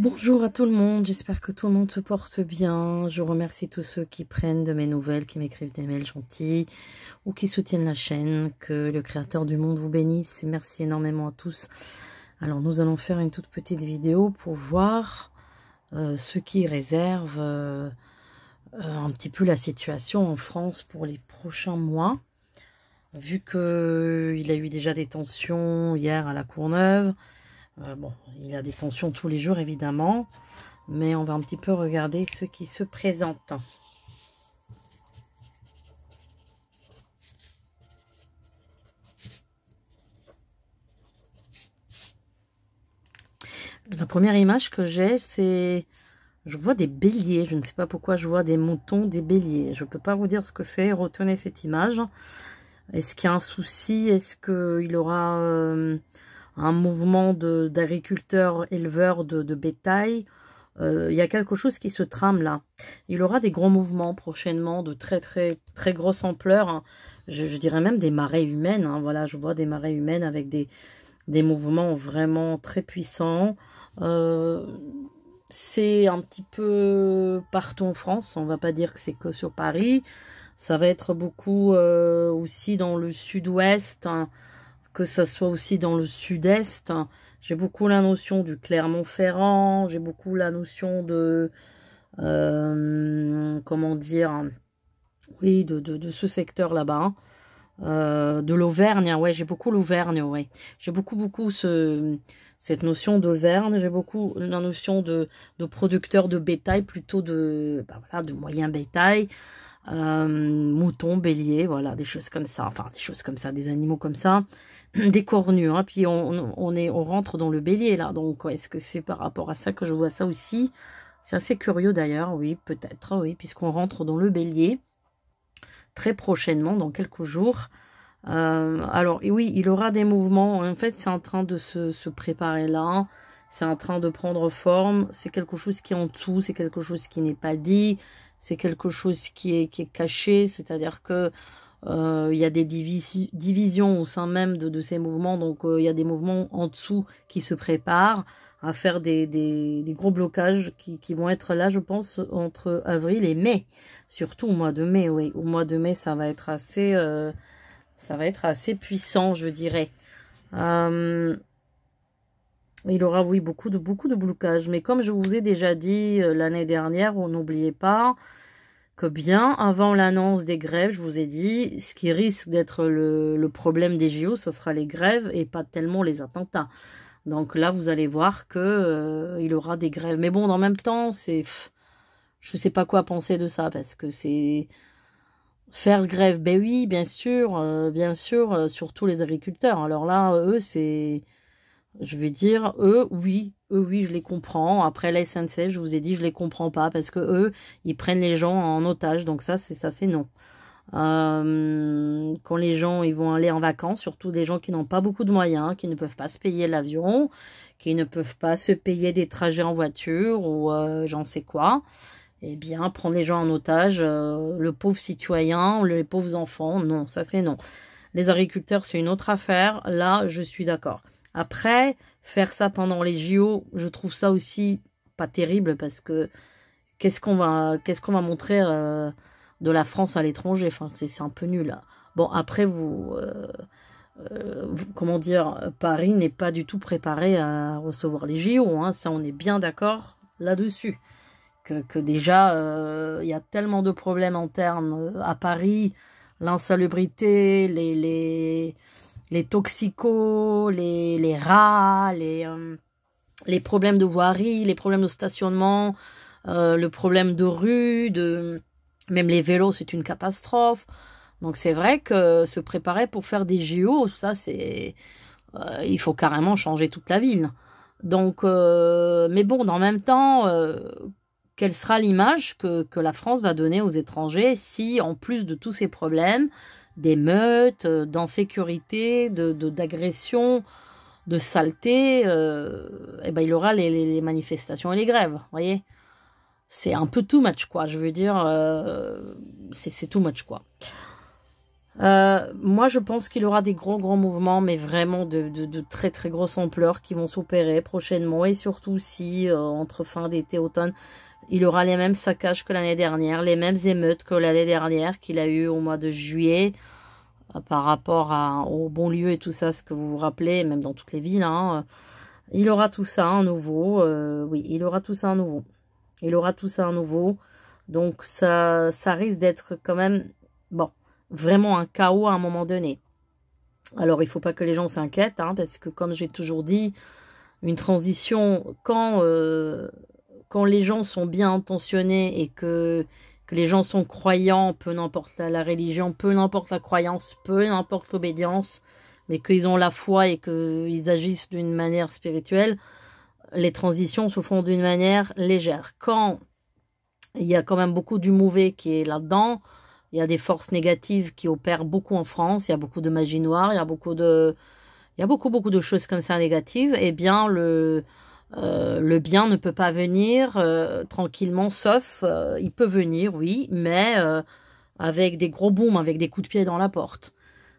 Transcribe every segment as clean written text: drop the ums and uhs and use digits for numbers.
Bonjour à tout le monde, j'espère que tout le monde se porte bien. Je remercie tous ceux qui prennent de mes nouvelles, qui m'écrivent des mails gentils ou qui soutiennent la chaîne. Que le Créateur du monde vous bénisse. Merci énormément à tous. Alors nous allons faire une toute petite vidéo pour voir ce qui réserve un petit peu la situation en France pour les prochains mois. Vu qu'il a eu déjà des tensions hier à la Courneuve. Bon, il y a des tensions tous les jours évidemment, mais on va un petit peu regarder ce qui se présente. La première image que j'ai, c'est... Je vois des béliers, je ne sais pas pourquoi je vois des moutons, des béliers. Je ne peux pas vous dire ce que c'est, retenez cette image. Est-ce qu'il y a un souci? Est-ce qu'il y aura un mouvement d'agriculteurs, éleveurs de bétail? Il y a quelque chose qui se trame là. Il y aura des gros mouvements prochainement de très grosse ampleur. Hein. Je dirais même des marées humaines. Hein. Voilà, je vois des marées humaines avec des mouvements vraiment très puissants. C'est un petit peu partout en France. On va pas dire que c'est que sur Paris. Ça va être beaucoup aussi dans le sud-ouest, hein, que ça soit aussi dans le sud-est. J'ai beaucoup la notion du Clermont-Ferrand, j'ai beaucoup la notion de, comment dire, oui, de ce secteur là-bas, de l'Auvergne, ouais, j'ai beaucoup l'Auvergne, ouais. J'ai beaucoup cette notion d'Auvergne, j'ai beaucoup la notion de producteurs de bétail, plutôt voilà, de moyen bétail. Moutons, béliers, voilà, des choses comme ça, enfin des choses comme ça, des animaux comme ça, des cornus, hein, puis on rentre dans le bélier là, donc est-ce que c'est par rapport à ça que je vois ça aussi? C'est assez curieux d'ailleurs, oui, peut-être, oui, puisqu'on rentre dans le bélier très prochainement, dans quelques jours. Alors, et oui, il aura des mouvements, en fait c'est en train de se préparer là, c'est en train de prendre forme, c'est quelque chose qui est en dessous, c'est quelque chose qui n'est pas dit, c'est quelque chose qui est caché, c'est-à-dire que il y a des divisions au sein même de ces mouvements, donc il y a des mouvements en dessous qui se préparent à faire des gros blocages qui vont être là, je pense, entre avril et mai, surtout au mois de mai, oui, au mois de mai ça va être assez puissant, je dirais. Il aura, oui, beaucoup de blocages. Mais comme je vous ai déjà dit l'année dernière, n'oubliez pas que bien avant l'annonce des grèves, je vous ai dit, ce qui risque d'être le problème des JO, ce sera les grèves et pas tellement les attentats. Donc là, vous allez voir que il aura des grèves. Mais bon, en même temps, je sais pas quoi penser de ça, parce que c'est... Faire grève, ben oui, bien sûr, surtout les agriculteurs. Alors là, eux, c'est... Je vais dire, eux, oui, je les comprends. Après, la SNCF, je vous ai dit, je les comprends pas parce que eux, ils prennent les gens en otage. Donc ça, c'est non. Quand les gens, ils vont aller en vacances, surtout des gens qui n'ont pas beaucoup de moyens, qui ne peuvent pas se payer l'avion, qui ne peuvent pas se payer des trajets en voiture ou j'en sais quoi, eh bien, prendre les gens en otage, le pauvre citoyen, les pauvres enfants, non, ça c'est non. Les agriculteurs, c'est une autre affaire. Là, je suis d'accord. Après, faire ça pendant les JO, je trouve ça aussi pas terrible parce que qu'est-ce qu'on va montrer de la France à l'étranger? Enfin, c'est un peu nul là. Bon, après, comment dire, Paris n'est pas du tout préparé à recevoir les JO, hein, ça on est bien d'accord là-dessus. Que déjà, il y a tellement de problèmes internes à Paris, l'insalubrité, les toxicos, les rats, les problèmes de voirie, les problèmes de stationnement, le problème de rue, même les vélos, c'est une catastrophe. Donc c'est vrai que se préparer pour faire des JO, ça c'est... il faut carrément changer toute la ville. Donc, mais bon, en même temps, quelle sera l'image que la France va donner aux étrangers si, en plus de tous ces problèmes, d'émeutes, d'insécurité, d'agression, de saleté, eh ben, il aura les manifestations et les grèves, vous voyez. C'est un peu too much, quoi. Je veux dire, c'est too much, quoi. Moi, je pense qu'il y aura des gros mouvements, mais vraiment de très très grosse ampleur qui vont s'opérer prochainement. Et surtout si, entre fin d'été et automne, il aura les mêmes saccages que l'année dernière, les mêmes émeutes que l'année dernière qu'il a eu au mois de juillet, par rapport au Bonlieu et tout ça, ce que vous vous rappelez, même dans toutes les villes. Hein, il aura tout ça à nouveau. Oui, il aura tout ça à nouveau. Il aura tout ça à nouveau. Donc, ça risque d'être quand même... Bon, vraiment un chaos à un moment donné. Alors, il faut pas que les gens s'inquiètent, hein, parce que comme j'ai toujours dit, une transition, quand les gens sont bien intentionnés et que les gens sont croyants, peu n'importe la religion, peu n'importe la croyance, peu n'importe l'obédience, mais qu'ils ont la foi et qu'ils agissent d'une manière spirituelle, les transitions se font d'une manière légère. Quand il y a quand même beaucoup du mauvais qui est là-dedans, il y a des forces négatives qui opèrent beaucoup en France, il y a beaucoup de magie noire, il y a beaucoup de choses comme ça négatives, eh bien le bien ne peut pas venir tranquillement, sauf il peut venir, oui, mais avec des gros booms, avec des coups de pied dans la porte.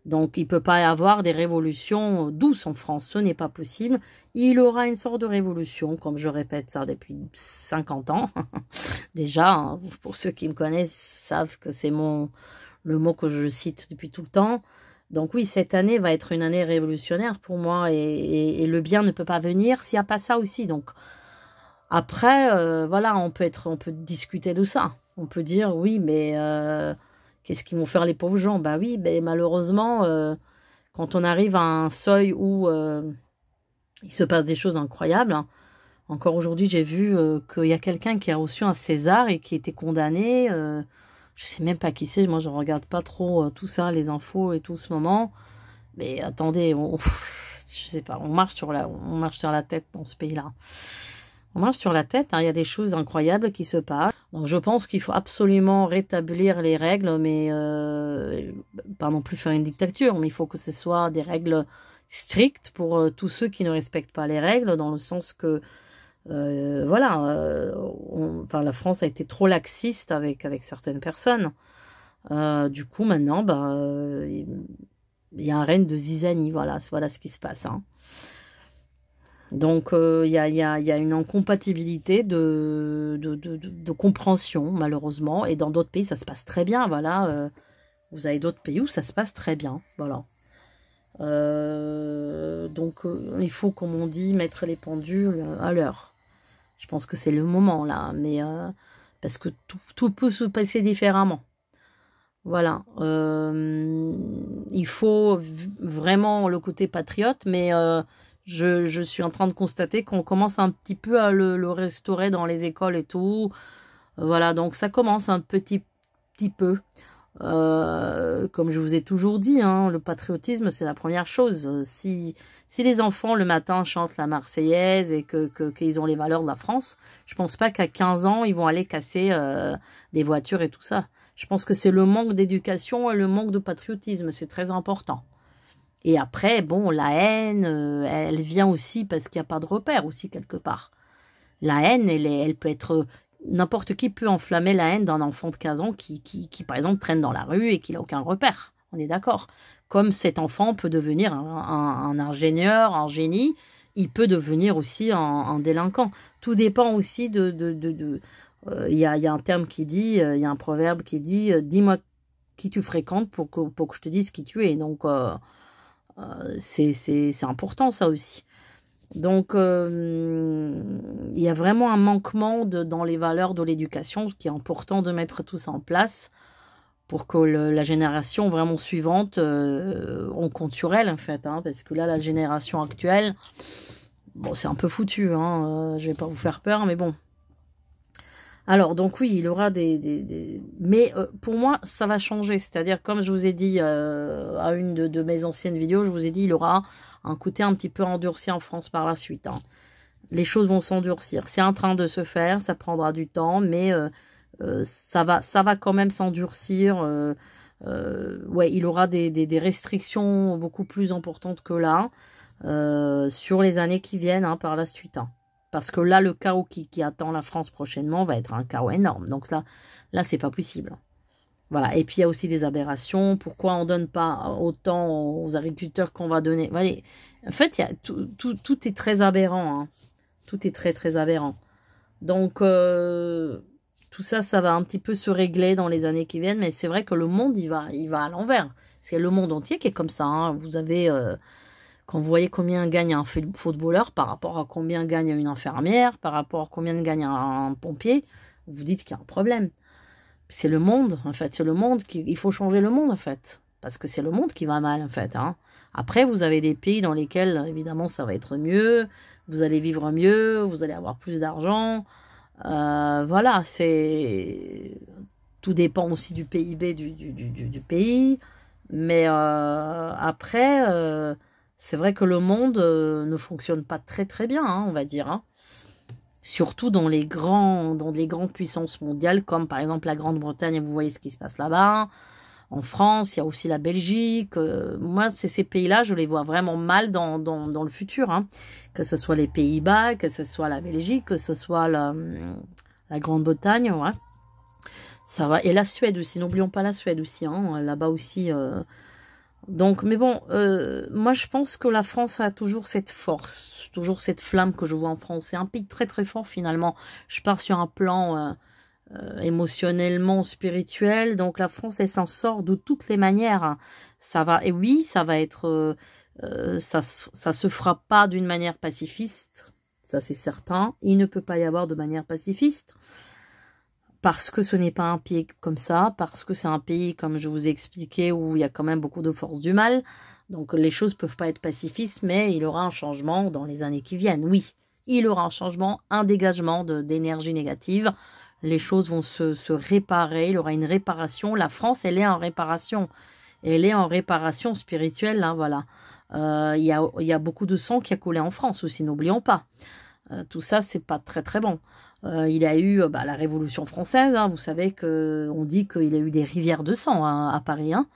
Donc, il ne peut pas y avoir des révolutions douces en France. Ce n'est pas possible. Il aura une sorte de révolution, comme je répète ça depuis 50 ans. Déjà, hein, pour ceux qui me connaissent, savent que c'est le mot que je cite depuis tout le temps. Donc oui, cette année va être une année révolutionnaire pour moi. Et le bien ne peut pas venir s'il n'y a pas ça aussi. Donc, après, voilà, on peut discuter de ça. On peut dire, oui, mais... qu'est-ce qu'ils vont faire les pauvres gens? Bah oui, mais malheureusement, quand on arrive à un seuil où il se passe des choses incroyables, hein. Encore aujourd'hui, j'ai vu qu'il y a quelqu'un qui a reçu un César et qui était condamné. Je sais même pas qui c'est, moi je regarde pas trop tout ça, les infos et tout ce moment. Mais attendez, je sais pas, on marche sur la tête dans ce pays-là. On marche sur la tête, hein, il y a des choses incroyables qui se passent. Donc je pense qu'il faut absolument rétablir les règles, mais pas non plus faire une dictature, mais il faut que ce soit des règles strictes pour tous ceux qui ne respectent pas les règles, dans le sens que voilà, enfin la France a été trop laxiste avec certaines personnes. Du coup maintenant, bah, il y a un règne de zizanie, voilà ce qui se passe. Hein. Donc, il y a une incompatibilité de compréhension, malheureusement. Et dans d'autres pays, ça se passe très bien, voilà. Vous avez d'autres pays où ça se passe très bien, voilà. Donc, il faut, comme on dit, mettre les pendules à l'heure. Je pense que c'est le moment, là. Mais parce que tout peut se passer différemment. Voilà. Il faut vraiment le côté patriote, mais... Je suis en train de constater qu'on commence un petit peu à le restaurer dans les écoles et tout. Voilà, donc ça commence un petit peu. Comme je vous ai toujours dit, hein, le patriotisme, c'est la première chose. Si les enfants, le matin, chantent la Marseillaise et qu'ils ont les valeurs de la France, je pense pas qu'à 15 ans, ils vont aller casser des voitures et tout ça. Je pense que c'est le manque d'éducation et le manque de patriotisme. C'est très important. Et après, bon, la haine, elle vient aussi parce qu'il n'y a pas de repère aussi quelque part. La haine, elle peut être... N'importe qui peut enflammer la haine d'un enfant de 15 ans qui, par exemple, traîne dans la rue et qui n'a aucun repère. On est d'accord. Comme cet enfant peut devenir un ingénieur, un génie, il peut devenir aussi un délinquant. Tout dépend aussi il y a un terme qui dit, il y a un proverbe qui dit « Dis-moi qui tu fréquentes pour que je te dise qui tu es ». Donc... c'est important ça aussi. Donc il y a vraiment un manquement dans les valeurs de l'éducation, ce qui est important de mettre tout ça en place pour que la génération vraiment suivante, on compte sur elle en fait, hein, parce que là la génération actuelle, bon c'est un peu foutu, hein, je vais pas vous faire peur, mais bon. Alors, donc oui, il y aura mais pour moi, ça va changer. C'est-à-dire, comme je vous ai dit à une de mes anciennes vidéos, je vous ai dit, il y aura un côté un petit peu endurci en France par la suite. Hein. Les choses vont s'endurcir. C'est en train de se faire, ça prendra du temps, mais ça va quand même s'endurcir. Ouais, il y aura des restrictions beaucoup plus importantes que là sur les années qui viennent hein, par la suite. Hein. Parce que là, le chaos qui attend la France prochainement va être un chaos énorme. Donc là c'est pas possible. Voilà. Et puis, il y a aussi des aberrations. Pourquoi on ne donne pas autant aux agriculteurs qu'on va donner? Voilà. En fait, tout est très aberrant. Hein. Tout est très, très aberrant. Donc, tout ça, ça va un petit peu se régler dans les années qui viennent. Mais c'est vrai que le monde, il va à l'envers. C'est le monde entier qui est comme ça. Hein. Vous avez... quand vous voyez combien gagne un footballeur par rapport à combien gagne une infirmière, par rapport à combien gagne un pompier, vous dites qu'il y a un problème. C'est le monde, en fait. C'est le monde il faut changer le monde, en fait. Parce que c'est le monde qui va mal, en fait. Hein. Après, vous avez des pays dans lesquels, évidemment, ça va être mieux. Vous allez vivre mieux. Vous allez avoir plus d'argent. Voilà, c'est... Tout dépend aussi du PIB du pays. Mais après, c'est vrai que le monde ne fonctionne pas très très bien, hein, on va dire. Hein. Surtout dans les grandes puissances mondiales, comme par exemple la Grande-Bretagne, vous voyez ce qui se passe là-bas. En France, il y a aussi la Belgique. Moi, ces pays-là, je les vois vraiment mal dans le futur. Hein. Que ce soit les Pays-Bas, que ce soit la Belgique, que ce soit la Grande-Bretagne. Ouais. Ça va. Et la Suède aussi, n'oublions pas la Suède aussi. Hein. Là-bas aussi... Donc, mais bon, moi je pense que la France a toujours cette force, toujours cette flamme que je vois en France. C'est un pays très très fort finalement. Je pars sur un plan émotionnellement spirituel. Donc la France, elle s'en sort de toutes les manières. Ça va, et oui, ça va être, ça se fera pas d'une manière pacifiste, ça c'est certain. Il ne peut pas y avoir de manière pacifiste. Parce que ce n'est pas un pays comme ça, parce que c'est un pays, comme je vous ai expliqué, où il y a quand même beaucoup de forces du mal. Donc les choses peuvent pas être pacifistes, mais il y aura un changement dans les années qui viennent. Oui, il y aura un changement, un dégagement d'énergie négative. Les choses vont se réparer, il y aura une réparation. La France, elle est en réparation. Elle est en réparation spirituelle, hein, voilà. Il y a beaucoup de sang qui a coulé en France aussi, n'oublions pas. Tout ça, c'est pas très très bon. Il a eu la Révolution française, hein, vous savez qu'on dit qu'il a eu des rivières de sang hein, à Paris. Hein.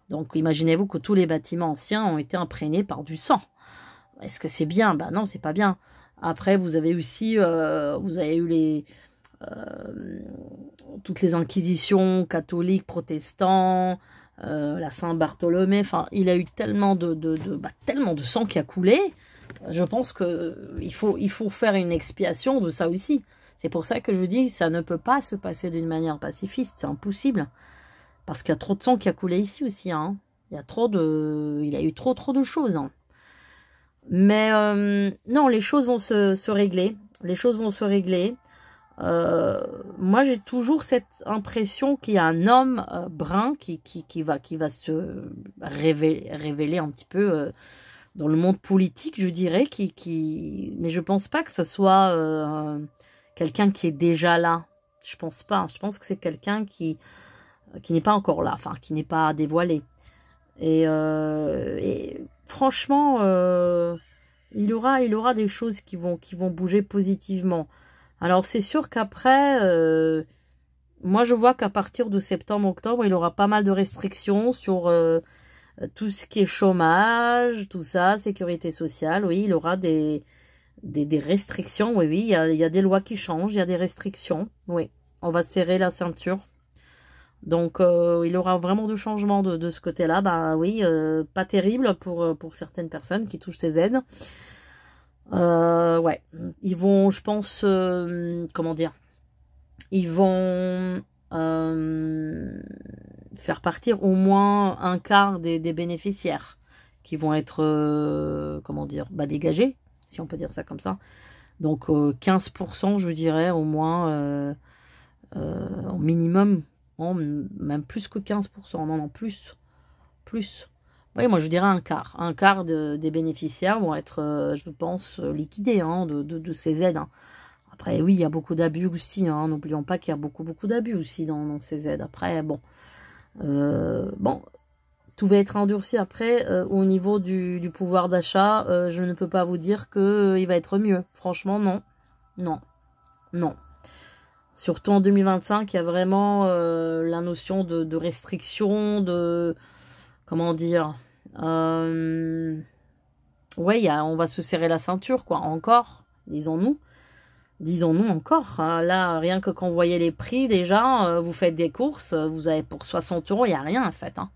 Donc imaginez-vous que tous les bâtiments anciens ont été imprégnés par du sang. Est-ce que c'est bien? Ben non, c'est pas bien. Après, vous avez aussi vous avez eu toutes les inquisitions catholiques, protestants, la Saint-Bartholomé. Enfin, il a eu tellement tellement de sang qui a coulé. Je pense que il faut faire une expiation de ça aussi. C'est pour ça que je dis que ça ne peut pas se passer d'une manière pacifiste. C'est impossible. Parce qu'il y a trop de sang qui a coulé ici aussi. Hein. Il y a eu trop de choses. Hein. Mais non, les choses vont se régler. Les choses vont se régler. Moi, j'ai toujours cette impression qu'il y a un homme brun qui va se révéler un petit peu... dans le monde politique, je dirais, mais je pense pas que ce soit quelqu'un qui est déjà là. Je pense pas. Je pense que c'est quelqu'un qui n'est pas encore là, enfin, qui n'est pas dévoilé. Et franchement, il y aura des choses qui vont bouger positivement. Alors, c'est sûr qu'après, moi, je vois qu'à partir de septembre-octobre, il y aura pas mal de restrictions sur... tout ce qui est chômage, tout ça, sécurité sociale, oui, il y aura des restrictions, oui, il y a des lois qui changent, il y a des restrictions, oui, on va serrer la ceinture. Donc, il y aura vraiment de changements de ce côté-là, bah oui, pas terrible pour certaines personnes qui touchent ces aides. Ouais, ils vont, je pense, comment dire, ils vont... faire partir au moins un quart des bénéficiaires qui vont être, comment dire, dégagés, si on peut dire ça comme ça. Donc 15%, je dirais, au moins, au minimum, même plus que 15%, non, plus. Oui, moi je dirais un quart. Un quart des bénéficiaires vont être, je pense, liquidés hein, de ces aides. Hein. Après, oui, il y a beaucoup d'abus aussi. Hein. N'oublions pas qu'il y a beaucoup d'abus aussi dans ces aides. Après, bon, tout va être endurci. Après, au niveau du pouvoir d'achat, je ne peux pas vous dire qu'il va être mieux. Franchement, non. Non. Non. Surtout en 2025, il y a vraiment la notion de restriction, comment dire... ouais, on va se serrer la ceinture, quoi. Encore, disons-nous. Disons-nous encore, hein. Là, rien que quand vous voyez les prix, déjà, vous faites des courses, vous avez pour 60 €, il n'y a rien en fait. Hein.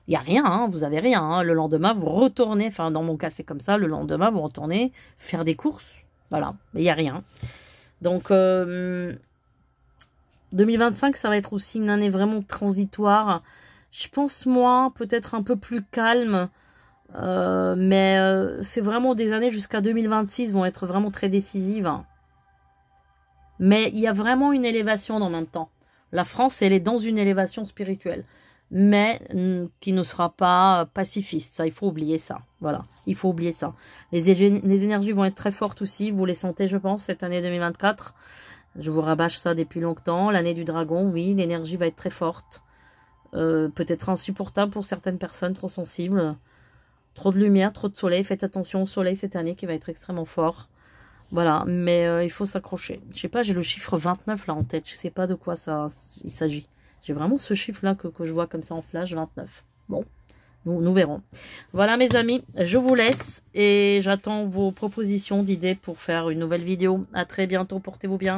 Il n'y a rien, hein, vous avez rien. Hein. Le lendemain, vous retournez, enfin dans mon cas c'est comme ça, le lendemain, vous retournez faire des courses. Voilà, mais il n'y a rien. Donc, 2025, ça va être aussi une année vraiment transitoire. Je pense, moi, peut-être un peu plus calme. Mais c'est vraiment des années jusqu'à 2026 vont être vraiment très décisives. Mais il y a vraiment une élévation en même temps. La France, elle est dans une élévation spirituelle. Mais qui ne sera pas pacifiste. Ça, il faut oublier ça. Voilà, il faut oublier ça. Les énergies vont être très fortes aussi. Vous les sentez, je pense, cette année 2024. Je vous rabâche ça depuis longtemps. L'année du dragon, oui, l'énergie va être très forte. Peut-être insupportable pour certaines personnes trop sensibles. Trop de lumière, trop de soleil. Faites attention au soleil cette année qui va être extrêmement fort. Voilà, mais il faut s'accrocher. Je sais pas, j'ai le chiffre 29 là en tête. Je sais pas de quoi il s'agit. J'ai vraiment ce chiffre-là que je vois comme ça en flash, 29. Bon, nous verrons. Voilà mes amis, je vous laisse et j'attends vos propositions d'idées pour faire une nouvelle vidéo. À très bientôt, portez-vous bien.